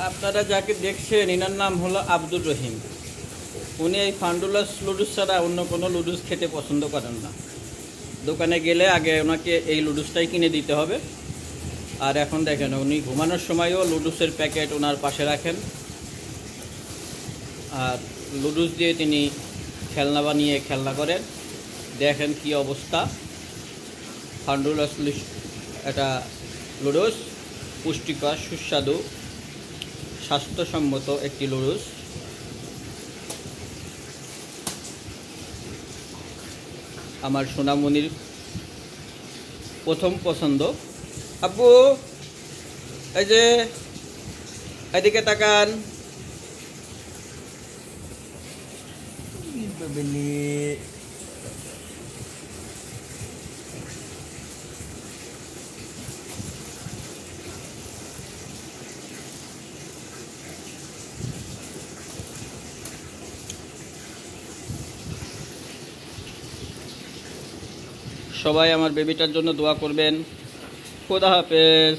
আপনারা যাকে দেখছেন এনার নাম হলো আব্দুর রহিম। উনি এই ফান্ডুলাস লুডুস ছাড়া অন্য কোনো লুডুস খেতে পছন্দ করেন না। দোকানে গেলে আগে ওনাকে এই লুডুসটাই কিনে দিতে হবে। আর এখন দেখেন উনি ঘুমানোর সময়ও লুডুসের প্যাকেট ওনার পাশে রাখেন, আর লুডুস দিয়ে তিনি খেলনা বানিয়ে খেলনা করেন। দেখেন কি অবস্থা। ফান্ডুলাস এটা লুডুস পুষ্টিকর, সুস্বাদু, স্বাস্থ্যসম্মত একটি লুডুস। আমার সোনামণির প্রথম পছন্দ। আব্বু এই যে এদিকে তাকান। সবাই আমার বেবিটার জন্য দোয়া করবেন। খোদা হাফেজ।